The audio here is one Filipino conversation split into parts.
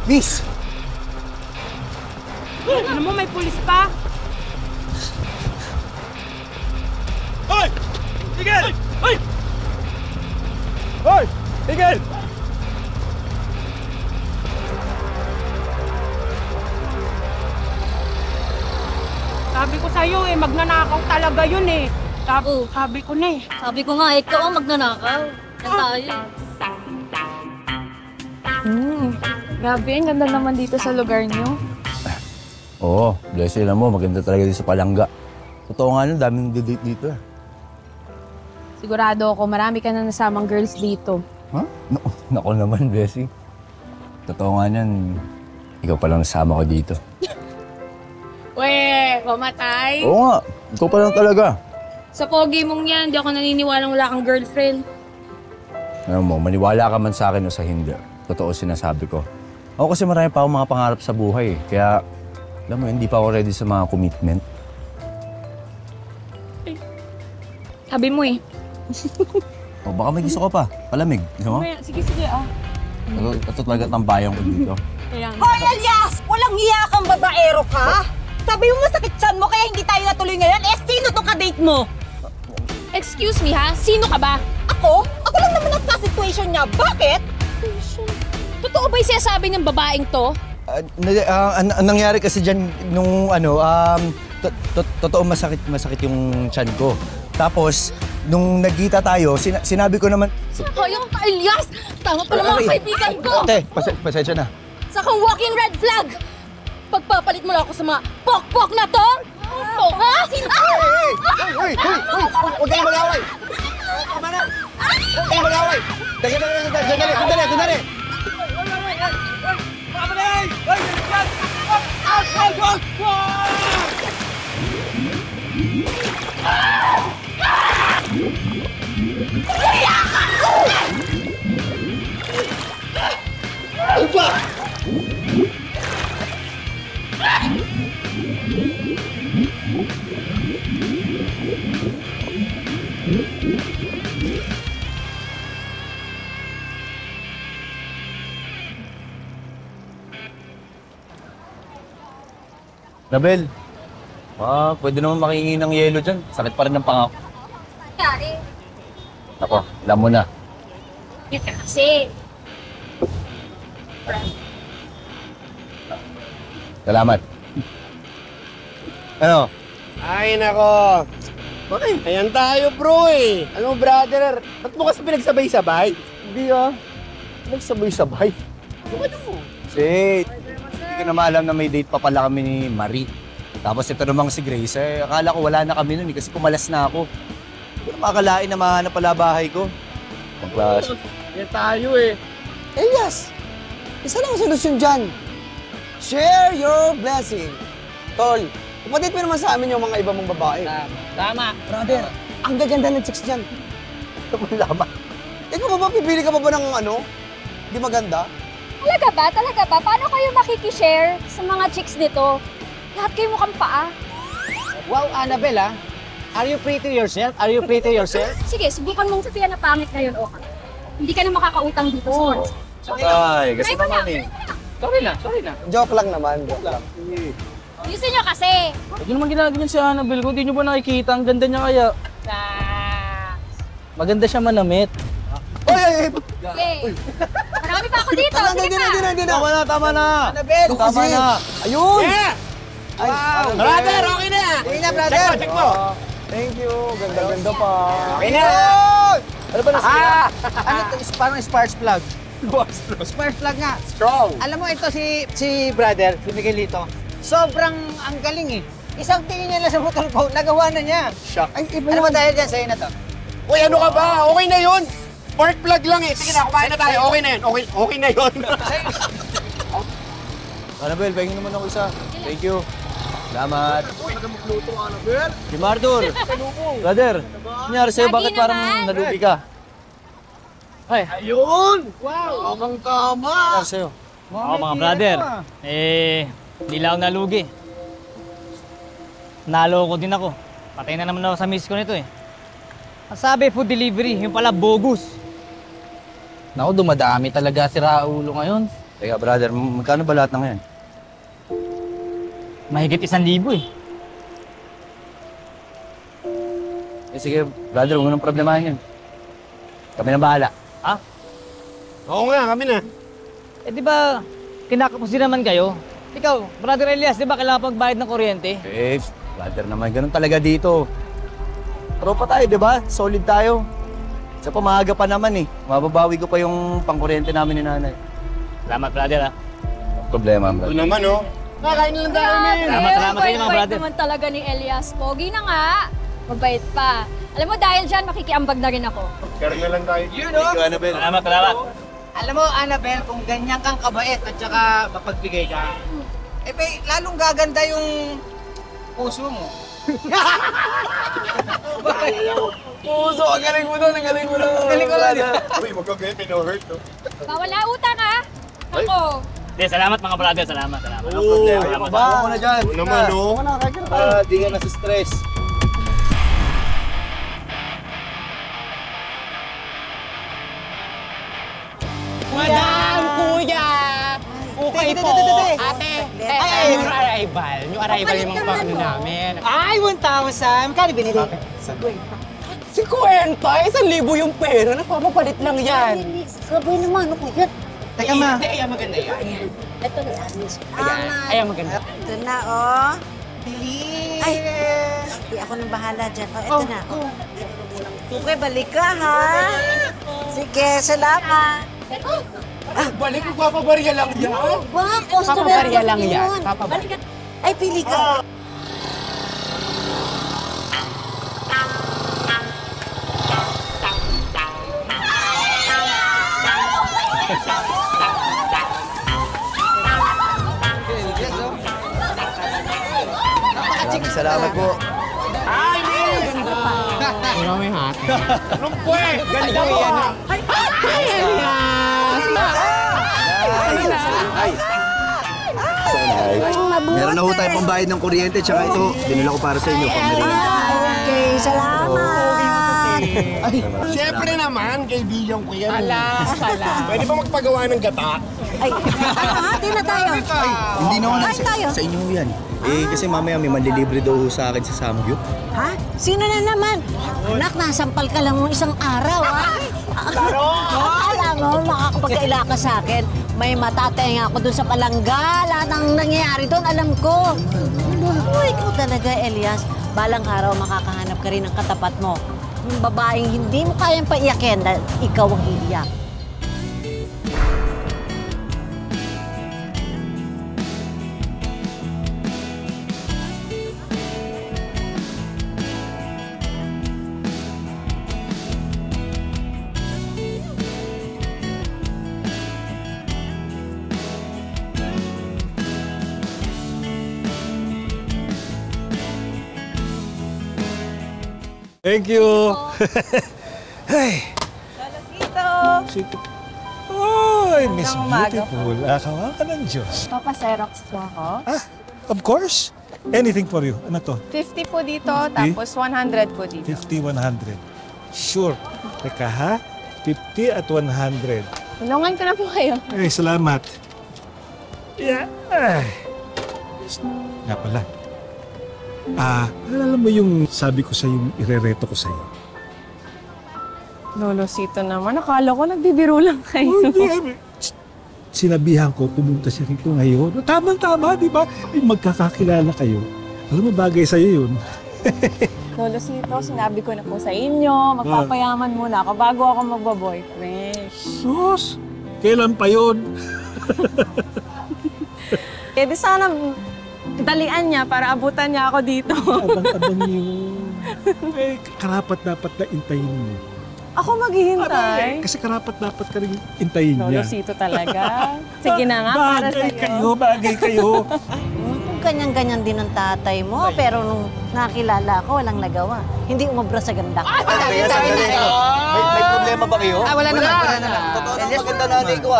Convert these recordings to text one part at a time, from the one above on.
Miss! Ano mo, may pulis pa? Hoy! Tigil! Hoy! Hoy! Tigil! Sabi ko sa'yo magnanakaw talaga yun eh. Sabi ko na eh. Sabi ko nga, ikaw ang magnanakaw. Yan tayo. Grabe, ang ganda naman dito sa lugar niyo. Oo, bless you lang mo. Maganda talaga dito sa Palangga. Totoo nga nun, daming date dito eh. Sigurado ako, marami ka na nasamang girls dito. Ha? Nako naman, Bessie. Totoo nga yan, ikaw palang nasama ko dito. Weh, mamatay? Oo nga, ikaw pa lang talaga. Sa pogi mong yan, di ako naniniwalang wala kang girlfriend. Ano mo, maniwala ka man sa akin o sa hindi. Totoo sinasabi ko. Ako kasi marami pa akong mga pangarap sa buhay. Kaya, alam mo, hindi pa ako ready sa mga commitment. Sabi mo eh. O baka may gusto ko pa. Palamig. Ano? Sige, ah. Ito talaga tambayan ko dito. Hoy, Elias! Walang hiya kang babaero ka! Sabi mo masakit tiyan mo kaya hindi tayo natuloy ngayon. Eh, sino to ka-date mo? Excuse me ha? Sino ka ba? Ako? Ako lang naman ang ka-situation niya. Bakit? Totoo ba yung sinasabi ng babaeng to? Nangyari kasi dyan nung totoo masakit yung tiyan ko. Tapos, nung nagkita tayo, sinabi ko naman... Sayang ka, Elias! Tama pala mga kaibigan ko! Ate, pasensya na. Sa kang walking red flag! Pagpapalit mo lang ako sa mga pok-pok na to! Pok, ha? Hoy! Huwag kayong mag-away! Tama na! Huwag kayong mag-away! Sandali! Nabel, pwede naman makihingi ng yelo dyan. Sakit pa rin ng pangako. Nangyari? Ako, alam mo na. Ito kasi. Salamat. Ano? Ay, nako. Ayan tayo, bro eh. Ano, brother? Ba't mo kasi pinagsabay-sabay? Hindi pinagsabay-sabay. Ano mo? Hindi ko naman alam na may date pa pala kami ni Marie. Tapos ito namang si Grace, akala ko wala na kami nun kasi pumalas na ako. Hindi ko na makakalain na mahanap pala bahay ko. Ang klase. Ayan tayo eh. Elias, isa lang ang solusyon dyan. Share your blessing. Tol, kapatid mo naman sa amin yung mga iba mong babae. Tama. Brother, ang gaganda ng chicks dyan. Laman. Ikaw ba pipili ka pa ba ng di maganda? Talaga ba? Paano kayo makikishare sa mga chicks nito? Lahat kayo mukhang paa. Wow, Annabelle ah. Are you pretty yourself? Sige, subukan mong sabihan na pangit ngayon, okay? Hindi ka na makakautang dito sa course. Ay, kasi naman eh. Sorry na. Joke lang naman, joke lang. Ayusin nyo kasi. Hindi naman ginagawa si Annabelle ko. Hindi nyo ba nakikita? Ang ganda niya kaya. Maganda siya manamit. Oy! Yay! Marami pa ako dito. Sige pa. Tama na. Annabelle, Tama na. Ayun! Yeah! Ay, Brother, okay na! okay na, brother. Check mo! Thank you. Ganda pa. Okay na! Ano ba nasira? Ano ito? Parang sparks plug. Spark plug nga. Strong! Alam mo, ito si brother, si Miguelito. Sobrang ang galing eh. Isang tingin niya lang sa motor ko, nagawa na niya. Shock. Ay, iba Ano ba naman. dahil dyan sa'yo na to? Uy, ano ka ba? Okay na yun! Spark plug lang eh. Sige na, kumain na tayo. Okay na yun. Okay na yun. Annabelle, pahingin naman ako isa. Thank you. Salamat. Si Martur. Brother, nangyari sa'yo? Lagi Bakit parang naman. nalugi ka? Ayun! Wow! Amang tama! Nangyari sa'yo? Oo, mga brother. Hindi lang ako nalugi. Naloko din ako. Patay na naman ako sa miss ko nito eh. Ang sabi, food delivery. Yung pala, bogus. Naku, dumadami talaga si Raulo ngayon. Teka, brother, magkano ba lahat ng yan? Mahigit 1,000 eh. Eh, sige, brother, huwag mo nang problemahin yan. Kami na bahala. Ha? Oo nga, kami na. Eh di ba, kinakapusin naman kayo? Ikaw, Brother Elias, di ba kailangan pagbayad ng kuryente? Eh, brother naman, ganun talaga dito. Tropa tayo, di ba? Solid tayo. Sa pamahaga pa naman eh. Mababawi ko pa yung pangkuryente namin ni nanay. Salamat, brother ha. Problema, Ito brother. naman, oh. Nakain lang tayo, men. Salamat sa inyo, mga Bait brother. naman talaga ni Elias. Pogi na nga. Mabait pa. Alam mo, dahil dyan, makikiambag na rin ako. Karo na lang tayo. Thank you, Annabelle. Salamat. Alam mo, Annabelle, kung ganyan kang kabait at saka mapagbigay ka, eh, lalong gaganda yung puso mo. Puso, ang galing mo doon, ang galing mo doon. Ang galing ko lang. Uy, magkagaya, pino-hurt, to. Bawal na utang, ha? Ako. Di, salamat mga brother, salamat. Walang problema. Salamat. Baka mo na dyan. Oo naman, oh. Di ka na sa stress. Madam, kuya! Okay po. Ate, new arrival. New arrival yung mga pangano namin. Ay, 1,000. Kano binili? 50. 1,000 yung pera. Napapapalit lang yan. Sabay naman, ako yan. Teka ma. Hindi, ayan maganda yan. Ito na, Anis. Ayan maganda. Ito na, oh. Bilis. Ay, di ako nang bahala dyan. Oh, ito na. Okay, balik ka, ha? Sige, salamat. Balik, magpapabarya lang yan. Ba, customer Papabarya ko lang yan. yun. Papabarya. Balik ka. Ay, pili ka. Maraming salamat po. Ikaw may hat. Anong pwe? Ganda mo yan. Ay, Meron na ho tayo pambayad ng kuryente, tsaka ito, dinala ko para sa inyo. Okay, salamat. Siyempre naman, kaibigan ko yan. Pala. Pwede ba magpagawa ng gata? Ay, ano, hati na tayo. Hindi na ho Kain tayo. sa inyo ho yan. Eh, kasi mamaya may manlilibre daw ho sa akin sa Samgyup. Ha? Sino na naman? Anak, nasampal ka lang ng isang araw, ha? Akala mo, makakapagkaila ka sa akin. May matatenga ako dun sa palangga. Lahat ng nangyayari doon, alam ko. Oh, ikaw talaga, Elias. Balang araw, makakahanap ka rin ng katapat mo. Yung babaeng hindi mo kayang paiyakin dahil ikaw ang iiyak. Thank you. Hey. Sito. Oy, Miss Beautiful. Akawa ka ng Diyos. Papaserox po ako. Of course. Anything for you. Ano to? 50 po dito, tapos 100 po dito. 50, 100. Sure. Teka ha? 50 at 100. Tulungan ko na po kayo. Ay, salamat. Yeah. Ay. Nga pala. Alala mo yung sabi ko sa yung irereto ko sa iyo? Lolo Sito naman, akala ko nagbibiro lang kayo. Sinabihan ko, pumunta siya rito ngayon. Tama-tama, di ba? May magkakakilala kayo. Alam mo, bagay sa'yo yun. Lolo Sito, sinabi ko na po sa inyo, magpapayaman muna ako bago ako magbaboyfriend. Sus! Kailan pa yun? Eh di sana dalian niya para abutan niya ako dito. Abang-abang yun. Eh, karapat dapat na intayin mo. Ako maghihintay. Kasi karapat dapat ka rin intayin Lolo niya. Sito talaga. Sige na nga, para sa'yo. Bagay kayo. Kung ganyan-ganyan din ang tatay mo, pero nung nakilala ako, walang nagawa. Hindi umabra sa ganda. May problema ba kayo? Wala naman. Totoo na maganda nanay ko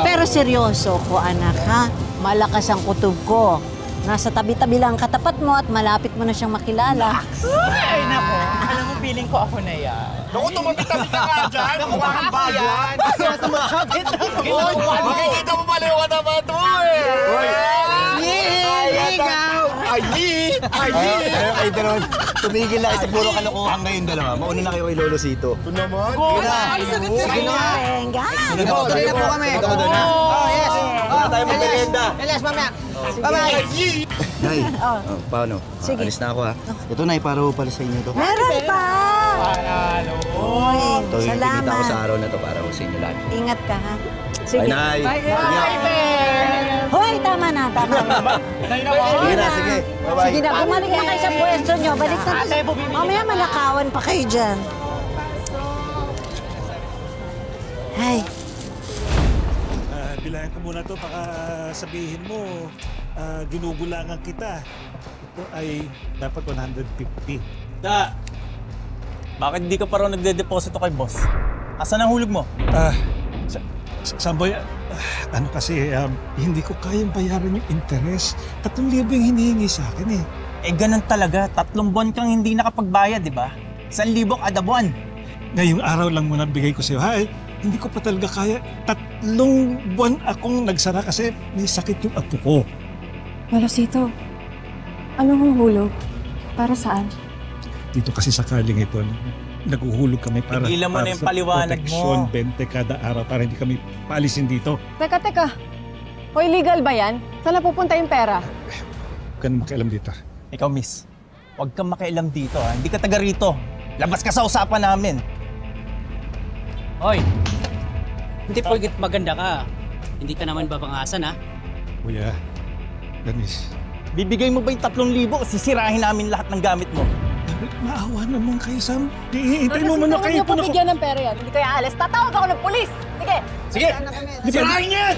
Pero seryoso ko, anak, ha? Malakas ang kutob ko. Nasa tabi-tabi lang ang katapat mo at malapit mo na siyang makilala. Ay, nako. Alam mo, feeling ko ako na yan. Naku, tumapit-tapit ka nga dyan. Mukha kang bayan. Kaya tumapit na. Uy, makikita mo pala yung katapat mo eh. Uy. Ligaw. Ayi. Kayo dalawa, tumigil na kayo sa puro kalokohan ngayong dalawa. Mauna na kayo kay Lolo Sito. Ito naman. Sige na. Venga. Sige na. Tuloy na po kami. Ito doon na. Yes. Wala tayo magmerienda. Elias, mamaya. Bye-bye. Nay, paano? Sige. Alis na ako ha. Ito Nay, para sa inyo to. Meron pa. Uy, Ito yung pinita ko salamat. sa araw na to para sa inyo lahat. Ingat ka, ha? Bye, Sige. Nay. Hoy, tama na. Sige na, sige. Bye-bye. Sige na, bumalik na kayo sa pwesto nyo. Balik na. Mamaya malakawan pa kayo dyan. Ay, Bilangin ko muna to, baka sabihin mo, ginugulangan kita. Ito ay dapat 150. Bakit di ka pa raw nagde-deposito kay boss? Asan ang hulog mo? Samboy, ano kasi, hindi ko kayang bayaran yung interest. 3,000 yung hinihingi sa akin eh. Eh ganun talaga, 3 buwan kang hindi nakapagbayad, di ba? 1,000 kada buwan. Ngayong araw lang muna bigay ko sa'yo. Hindi ko pa talaga kaya. 3 buwan akong nagsara kasi may sakit yung apo ko. Lolosito, anong hulog? Para saan? Dito kasi sa kaling ito, naguhulog kami para, Tigilan mo na yung sa paliwanag proteksyon, mo. 20 kada araw para hindi kami paalisin dito. Teka. Hoy, legal ba yan? Saan na pupunta yung pera? Huwag ka na makialam dito. Ikaw, miss, huwag kang makialam dito, ha? Hindi ka taga rito. Labas ka sa usapan namin. Hoy, hindi porket maganda ka, hindi ka naman babangasan ha? Kuya, Danis. Bibigay mo ba yung 3,000 o sisirahin namin lahat ng gamit mo? Maawa naman kayo, Sam. Hihintay mo muna kayo. Huwag niyo pabigyan ng pera yan. Hindi kayo aalis. Tatawag ako ng polis. Sige. Sige! Sirahin yan!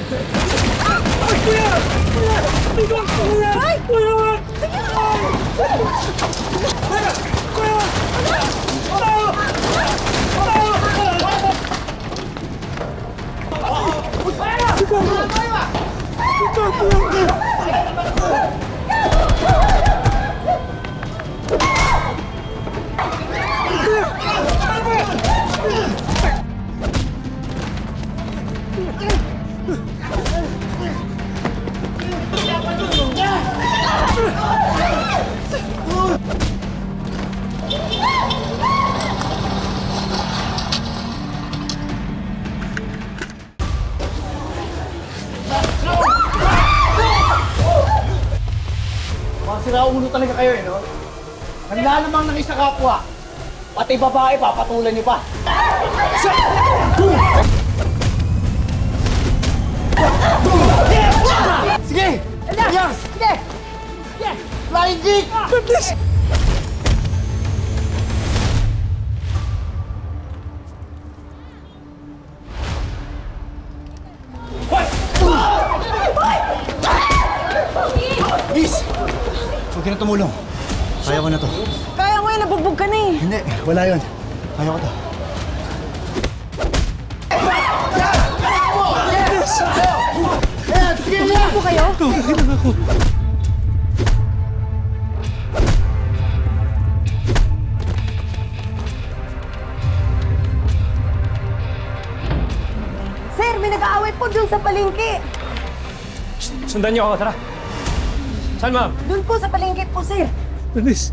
Siraulo talaga kayo eh, no? Kanila namang nang isa kapwa. Pati babae, papatulan niyo pa. Sige! Yes! Sige! Yes! Flying kick! Please! Miss! Huwag ka na tumulong. Kaya ko na to. Kaya mo yan, nabugbog ka na eh. Hindi, wala yun. Kaya ko to. Tumulong po kayo? Okay lang ako. Sir, may nag-aaway po dun sa palengke. Sundan niyo ako, tara. Saan, ma'am? Dun po sa palengke po, sir. Danis,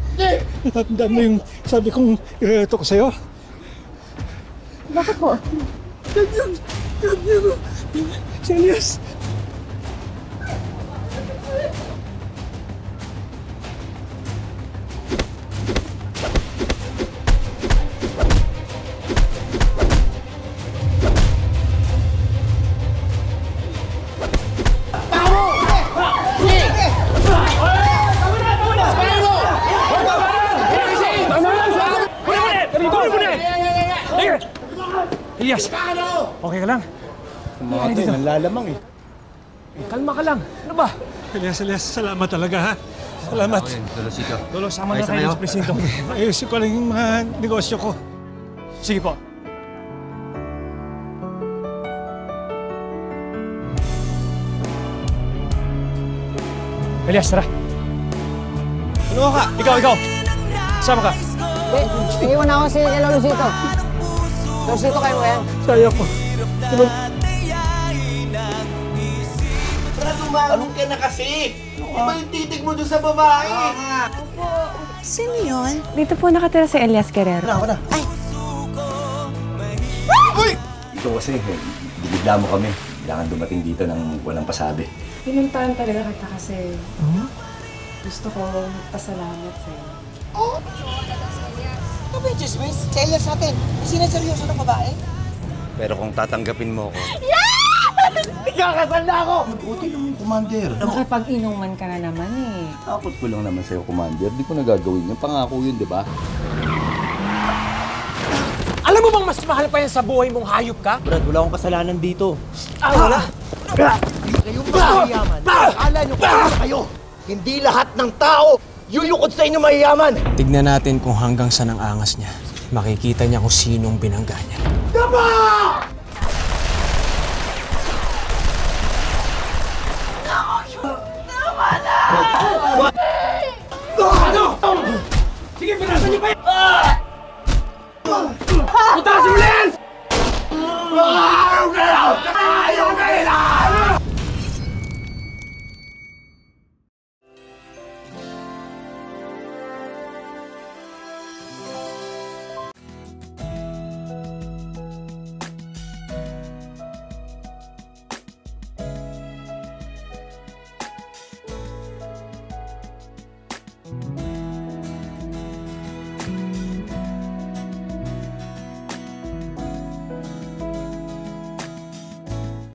natatandaan mo yung sabi kong ireto ko sa'yo? Bakit po? Yan. Si Elias. Elias! Okay ka lang? Mga to, nanlalamang eh. Kalma ka lang. Ano ba? Elias, salamat talaga ha. Salamat. Lolo Sito. Lolo, sama na Ayos na tayo kayo? sa presinto. Ayusin ko lang yung mga negosyo ko. Sige po. Elias, tara. Ano ka? Ikaw. Sama ka. Iwan ako si Lolo Sito. Rosito, kayo mo yan. Saya ko. Tumanong ka na kasi. Iba yung titig mo doon sa babae. Sino yun? Dito po nakatira si Elias Guerrero. Ako na. Ay! Ito kasi, binigla mo kami. Kailangan dumating dito ng walang pasabi. Pinuntahan talaga kita kasi gusto ko magpasalamat sa'yo. Ano ba yung chismis? Sa Elias natin. Sinaseryoso ng babae? Pero kung tatanggapin mo ko, Ikakasal na ako! buti naman, Commander. Nakipag-inuman ka na naman eh. Takot ko lang naman sa'yo, Commander. Di ko nagagawin yan. Pangako yun, di ba? Alam mo bang mas mahal pa yan sa buhay mong hayop ka? Brad, wala akong kasalanan dito. Wala. Kayong mga mayayaman. Akala nyo kung kayo. Hindi lahat ng tao yuyukod sa inyo mayayaman. Tignan natin kung hanggang saan ang angas niya. Makikita niya kung sinong binangga niya. Tama! Sige, pinasan niyo pa yan! Putasin mo na yan!